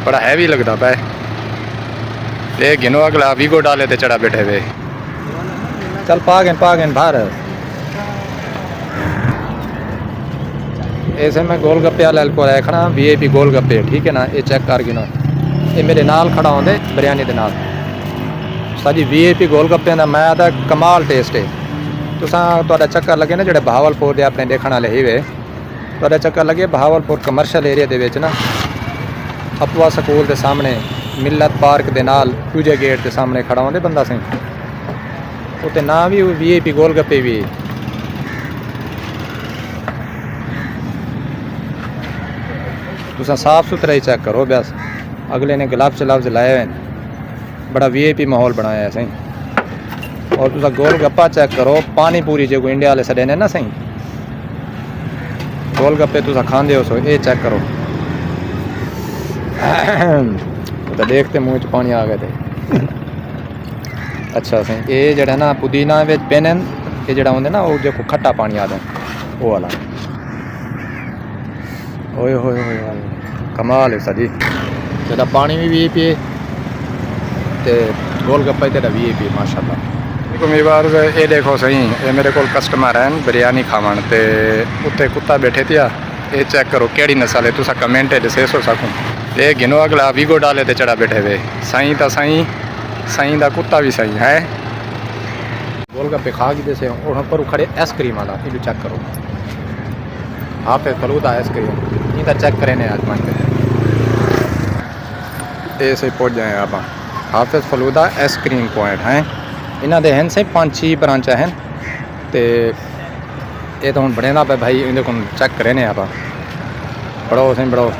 बड़ा हैवी लगता पे। ये गिनो अगला वीगो डाले ते चढ़ा बैठे वे। चल पागन बाहर। ऐसे मैं गोलगप्पे वाले को रखना VIP गोलगप्पे, ठीक है ना। ये चेक कर गिनो, ये मेरे नाल खड़ा होंदे बिरयानी दे नाल। साजी VIP गोलगप्पे का मैं आता कमाल टेस्ट है। तुसा चक्कर लगे ना, जो बहावलपुर के अपने देखने वाले ही वे, तो चक्कर लगे बहावलपुर कमर्शियल एरिया दे विच ना, अपवा स्कूल के सामने मिलत पार्क के नाल दूजे गेट के सामने खड़ा होंदे बंदा सिंह, उत्ते ना भी VIP गोलगप्पे भी। तुसा साफ सुथरा ही चेक करो बस। अगले ने ग्लव्स लाए हैं, बड़ा VIP माहौल बनाया है सही। और तुसा गोलगप्पा चेक करो, पानी पूरी जो इंडिया वाले सड़े ने ना सही, गोलगप्पे तुसा खांदे हो सो ये चेक करो। तो देखते मुँह च पानी आ गए थे। अच्छा सही, ये जड़ा ना पुदीना विच पेन, ये जड़ा होंदे ना वो जो खट्टा पानी आता वो वाला। ओए होए होए कमाल है सजी। तेरा पानी भी VIP ते गोलगप्पा तेरा VIP माशाल्लाह। मेरी बार ये देखो सही, ये मेरे को कस्टमर हैं बिरयानी खावन ते उत्ते कुत्ता बैठे थे। ये चेक करो केड़ी नस्ल है, तुसा कमेंट दसे सो सकूँ। ये गिनो अगला वीगो डाले ते चढ़ा बैठे वे। साईं ता साईं दा कुत्ता भी सही है। गोलगप्पे खा के जैसे और पर खड़े आइसक्रीम वाला, ये चेक करो। आप फलूदा आइसक्रीम इधर चेक करें ने आज मन ऐसे पहुँच जाए आप। हाफिज फलूदा आइसक्रीम पॉइंट हैं, इन्हों के हैं से 5-6 ब्रांच हैं। तो ये तो हम बने पे भाई, इन्हें को चेक करें ने आप। बड़ो सही बड़ो।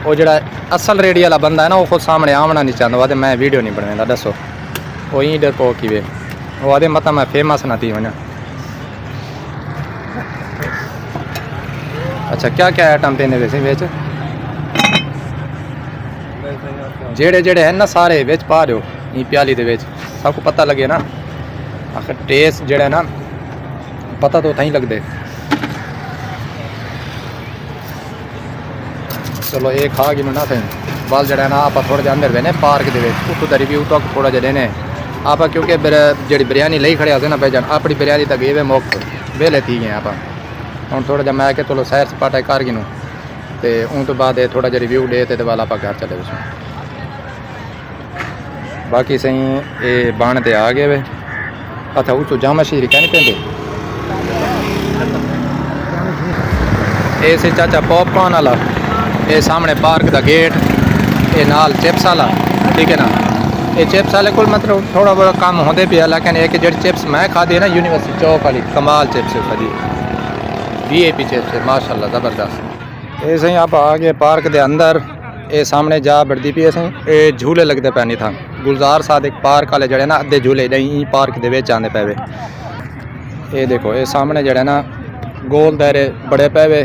वो जो असल रेडी वाला बंदा है ना, वो खुद सामने आमना नहीं चाहता, वो मैं वीडियो नहीं बनाता। दसो वो यहीं डर पो कि वे वो आदे मत मैं फेमस ना थी वना। अच्छा क्या क्या आइटम देने वैसे बेच जेड़े हैं ना सारे बेच पा रहे हो ये प्याली दे बेच, सबको पता लगे ना। आखिर टेस्ट जेड़ा ना पता तो था ही लगते। चलो ये खा गई ना सही। बल जड़ा ना आप थोड़ा जहा अंदर बहने पार्क के उत्तों का रिव्यू तो थोड़ा जहा देने आप, क्योंकि जी बिरयानी ली खड़े होते ना भाई जान, अपनी बिरयानी तक ये मुफ्त वेले थी गए आप। हम थोड़ा जहा मैं चलो सैर सपाटा कर गई तो उन तो बाद थोड़ा जहा रिव्यू दे तो वाल आप घर चले गए। बाकी सही ये बन तो आ गए वे। अच्छा उस जामा शीरी कह नहीं पेंदे ये से चाचा पॉपकॉर्न वाला, ये सामने पार्क का गेट, ये नाल चिप्स वाला, ठीक है ना। ये चिप्स वाले को मतलब थोड़ा बड़ा कम होंगे पे, लेकिन एक जो चिप्स मैं खाती है ना यूनिवर्सिटी चौक वाली कमाल चिप्स है जी, VIP चिप्स है माशाल्लाह ज़बरदस्त। ये सही आप आ गए पार्क के अंदर, ये सामने जा बढ़ती पी सही, ये झूले लगते पे नहीं था। गुलजार साद एक पार्क वाले जड़े ना अद्धे झूले नहीं पार्क के विच आने पे। ये देखो ये सामने जड़े ना गोल दायरे बड़े पे।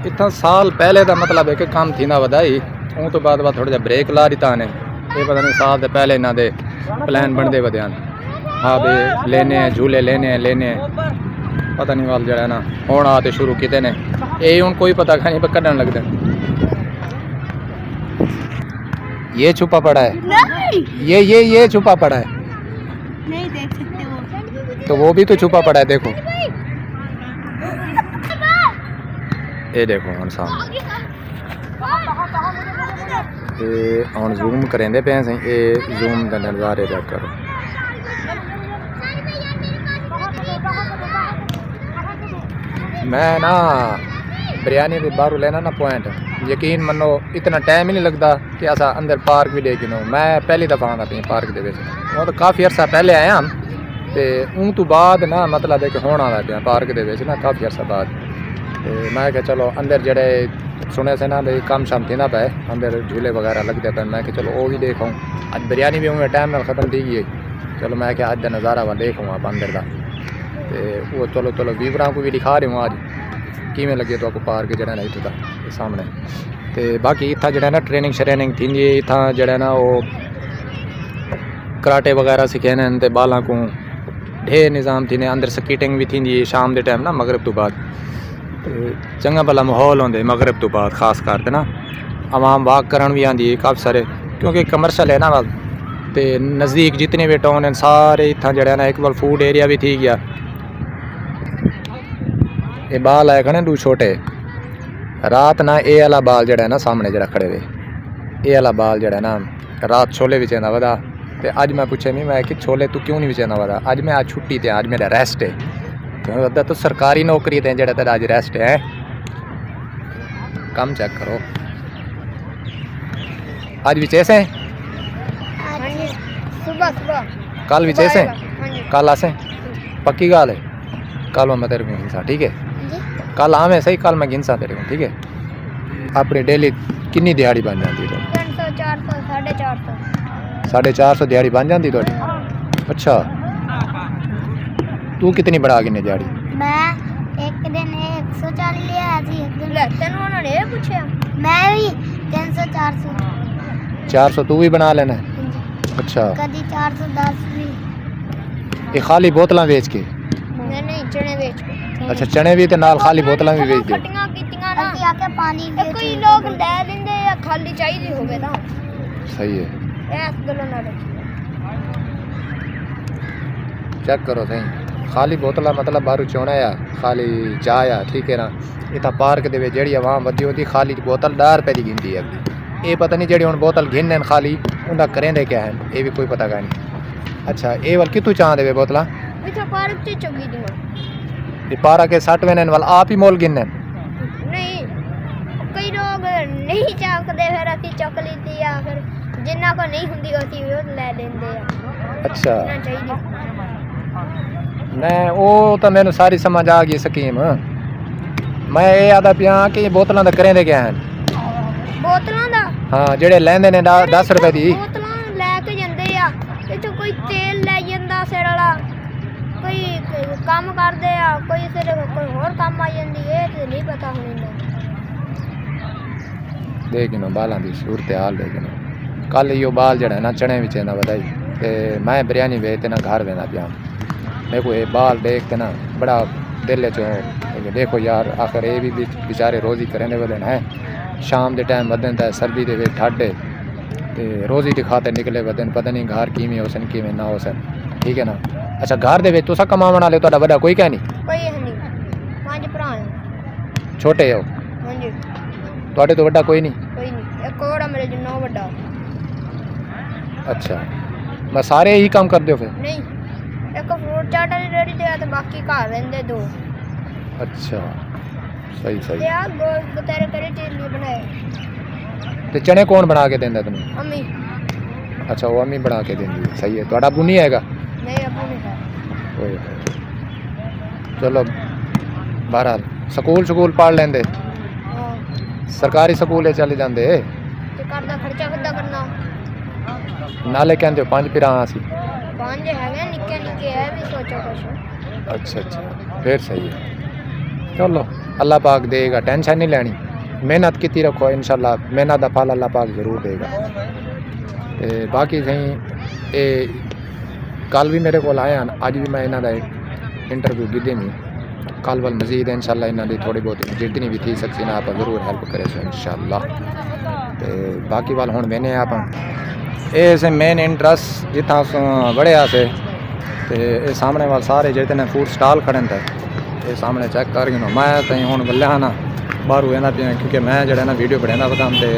इतना साल पहले का मतलब है कि काम थी ना वधाई, उन तो बाद थोड़ा जहा ब्रेक ला दी ताने। ये पता नहीं साल से पहले इन्हों के प्लान बनते वध्या। हाँ भाई लेने हैं झूले लेने हैं पता नहीं वाल जरा ना हूँ आ तो शुरू किए ने, ये हूँ कोई पता नहीं पर कढ़न लगते। ये छुपा पड़ा है नहीं। ये छुपा पड़ा है नहीं देख सकते वो, तो वो भी तो छुपा पड़ा है। देखो ये देखो हम सामने ये हम जूम करेंगे पे सही, ये जूम का नज़ारे चेक करो। मैं ना बिरयानी के बाहरों लेना ना पॉइंट, यकीन मनो इतना टाइम ही नहीं लगता कि असा अंदर पार्क भी देख नो। मैं पहली दफ़ा आना पी पार्क के वो तो काफ़ी अरसा पहले आया तो उन तो बाद ना मतलब है कि होना आ पाया पार्क के ना काफ़ी अरसा बाद। तो मैं क्या चलो अंदर जड़े सुने से ना भाई काम शाम थी ना पे अंदर झूले वगैरह लगते पे, मैं चलो वो भी देखूँ। अज बिरयानी भी उन्हें टाइम ख़त्म थी गई, चलो मैं क्या अज का नज़ारा वह देखूँ आप अंदर का। तो वो चलो व्यूवरां को भी दिखा रही हूँ आज किमें लगे तो आपको पार्क जड़ा ना इतना सामने। तो बाकी इतना जड़ा ना ट्रेनिंग श्रेनिंग थी इतना जड़ा ना वो कराटे वगैरह सिखाने तो बालों को ढेर निज़ाम थी। अंदर स्कीटिंग भी थी शाम के टाइम ना मगरब तो बाद। चंगा भला माहौल होंदे मगरब तो बाद खास करके ना आवाम वाक करन भी आंदी है काफ़ी सारे क्योंकि कमर्शल है ना वाल ते नज़दीक जितने भी टाउन हैं सारे इतना जड़ा ना एक बार फूड एरिया भी थी गया। ये बाल आए खड़े दू छोटे रात ना ये वाला बाल जड़ा है ना सामने जरा खड़े हुए ये वाला बाल जड़ा है ना रात छोले भी चेंदा वदा ते अज मैं पूछे नहीं मैं कि छोले तू क्यों नहीं बेचेंदा वदा अज मैं आज छुट्टी ते आज मेरा रेस्ट है वदा तो सरकारी नौकरी ते जड़ा तेरा आज रेस्ट है कम चेक करो आज भी चेसे सुबह कल भी चेसे कल आसे पक्की गाल है कल मैं तेरे को गिनसा ठीक है कल आवे सही कल मैं गिनसा तेरे को ठीक है अपनी डेली कितनी दिहाड़ी बन जाती है 450 दिहाड़ी बन जाती थोड़ी अच्छा तू कितनी बढ़ा गिने दिहाड़ी मैं एक दिन 140 ले आया थी एक दिन तेन उन्होंने पूछा मैं भी 300 400 तू भी बना लेना है अच्छा कभी 410 भी ये खाली बोतलां बेच के नहीं चने बेच के अच्छा चने भी ते नाल खाली बोतलां भी बेच दे खटियां कीतियां ना ਅਸੀਂ ਆਕੇ ਪਾਣੀ ਕੋਈ ਲੋਕ ਲੈ ਲੈਂਦੇ ਆ ਖਾਲੀ ਚਾਹੀਦੀ ਹੋਵੇ ਤਾਂ सही है ਇਸ ਗੱਲੋਂ ਨਾਲ चेक करो सही खाली बोतल मतलब बाहर चोना या खाली चाह या ठीक है ना इतना पार्क दे जेड़ी आवाम वधी होती खाली बोतल 10 रुपए की गिनती है अगली ये पता नहीं जेड़ी हुन बोतल गिनने खाली उनका करेंदे क्या है ये भी कोई पता का नहीं अच्छा ये वाल कितू चाह देवे बोतला इथा पार्क च चुगी दी ये पारा के 60 वेने वाल आप ही मोल गिनने नहीं कई लोग नहीं चाहते फिर ਅਸੀਂ ਚੁੱਕ ਲੈਂਦੇ ਆ ਫਿਰ ਜਿੰਨਾ ਕੋ ਨਹੀਂ ਹੁੰਦੀ ਅਸੀਂ ਉਹ ਲੈ ਲੈਂਦੇ ਆ अच्छा ਨਾ ਚਾਹੀਦੀ मैं वो तो मैंने सारी समझ आ गई स्कीम मैं ये आदा पिया कि बोतलों का करेंदे क्या हैं ਬੋਤਲਾਂ ਦਾ हाँ जेड़े लेंदे ने 10 रुपए दी ਬੋਤਲਾਂ ਲੈ ਕੇ ਜਾਂਦੇ ਆ ਇੱਥੇ ਕੋਈ ਤੇਲ ਲੈ ਜਾਂਦਾ ਸਿਰ ਵਾਲਾ ਕੋਈ ਕੰਮ ਕਰਦੇ ਆ ਕੋਈ ਸਿਰਫ ਕੋਈ ਹੋਰ ਕੰਮ ਆ ਜਾਂਦੀ ਇਹ ਤੇ ਨਹੀਂ ਪਤਾ ਹੁਣ ਇਹਨਾਂ देखो बालों की सूरत हाल देखो कल यो बाल जड़ा ना चने भी ना बधाई ते मैं बिरयानी बेचते ना घर देना पिया मेरे को ये बाल देखते ना बड़ा दिल चो देखो यार आखिर ये भी बेचारे रोज़ी करेंदे वाले हैं शाम के टाइम वदन है सर्दी के ठंड ते रोज़ी के खाते निकले वदन पता नहीं घर किमें हो सन किमें ना हो सन ठीक है ना अच्छा घर दे तुसा कमावन वाले तुहाडा बड़ा कोई क्या नहीं ਕੋਈ ਨਹੀਂ ਪੰਜ ਭਰਾ ਆ छोटे हो ਹਾਂਜੀ तुहाडे तो बड़ा कोई नहीं ਕੋਈ ਨਹੀਂ ਇੱਕ ਹੋਰ ਆ ਮੇਰੇ ਜਿੰਨਾ ਵੱਡਾ अच्छा मैं सारे ही काम कर दो फिर ਨਹੀਂ ਇੱਕ ਫਰੂਟ ਚਾਟ ਵਾਲੀ ਰੇੜੀ ਤੇ ਆ ਤੇ ਬਾਕੀ ਘਰ ਰਹਿੰਦੇ ਦੋ अच्छा सही ਤੇ सही ਆ ਗੋਲ ਤੇਰੇ ਕਰੇ ਚੀਜ਼ ਨਹੀਂ ਬਣਾਏ ते चने कौन बना के देंदा तुम्हें ਮੰਮੀ अच्छा वो अम्मी बना के देंदी सही है तुहाडा अब्बू नहीं हैगा ਨਹੀਂ ਆਪੂ ਨਹੀਂ ਖਾਇਆ ओए चलो बहरहाल स्कूल पढ़ लेंदे ਹਾਂ सरकारी स्कूल चले जाते ਤੇ ਘਰ ਦਾ ਖਰਚਾ ਕਿੱਦਾਂ ਕਰਨਾ नाले कहते हो 5 पिरा सी ਪੰਜ ਹੈਗੇ ਨਿੱਕੇ ਨਿੱਕੇ ਹੈ ਵੀ ਸੋਚੋ ਕੁਛ अच्छा अच्छा फिर सही है चलो अल्लाह पाक देगा टेंशन नहीं लेनी मेहनत की रखो इंशाल्लाह मेहनत का फल अल्लाह पाक जरूर देगा ते बाकी सही ये कल भी मेरे को आए हैं अज भी मैं इन्हों का इंटरव्यू गिदे नहीं कल वाल मजीद इंशाल्लाह इन्हों की थोड़ी बहुत जितनी भी थी सकती ना आप जरूर हेल्प करे सो इंशाल्लाह ते बाकी वाल हुण मैंने आप ये मेन इंटरेस्ट जितना बड़े आसे ते ये सामने वाल सारे जितने फूड स्टॉल खड़े थे ये सामने चेक कर गिनो मैं तो हूँ बल्ले हाँ ना बाहर हुए ना क्योंकि मैं जरा ना वीडियो बनाना पता तो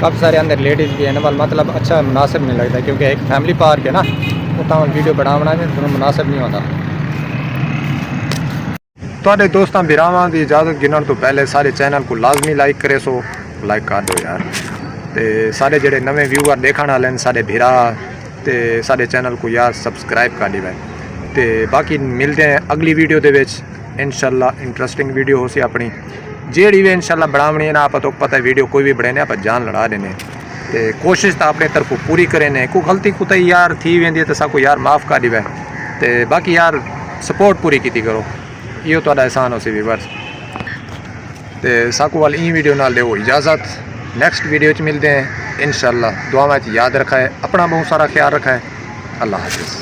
काफ़ी सारे अंदर लेडीज़ भी हैं वाल मतलब अच्छा मुनासिब नहीं लगता क्योंकि एक फैमिली पार्क है ना उतना वीडियो बनाना भी मुनासिब नहीं होता ਤੁਹਾਡੇ ਦੋਸਤਾਂ ਵੀਰਾਂ ਦੀ ਇਜਾਜ਼ਤ ਗਿਣਨ ਤੋਂ ਪਹਿਲੇ ਸਾਰੇ ਚੈਨਲ को लाजमी लाइक करे सो लाइक कर दो यार ਤੇ ਸਾਰੇ ਜਿਹੜੇ ਨਵੇਂ ਵਿਊਅਰ ਦੇਖਣ ਵਾਲੇ ਨੇ ਸਾਡੇ ਭਰਾ ਤੇ ਸਾਡੇ ਚੈਨਲ को यार सब्सक्राइब कर दिवे ਤੇ ਬਾਕੀ ਮਿਲਦੇ हैं अगली वीडियो ਦੇ ਵਿੱਚ इंशाल्लाह इंटरेस्टिंग वीडियो हो सी अपनी ਜਿਹੜੀ ਵੀ इंशाल्लाह ਬਣਾਉਣੀ है ना आप तो पता है वीडियो कोई भी बने आप जान लड़ा देने ਤੇ कोशिश तो अपने तरफ पूरी करें ने कोई गलती कुछ यार थी वेंदी तो सबको यार माफ़ कर दिवे ते बाकी यार सपोर्ट पूरी की करो यो तो एहसान हो सी व्यूअर्स ते साकू वाल ई वीडियो नाल दो इजाज़त नेक्स्ट वीडियो च मिलते हैं इंशाल्लाह दुआ में याद रखा है अपना बहुत सारा ख्याल रखा है अल्लाह हाफिज़।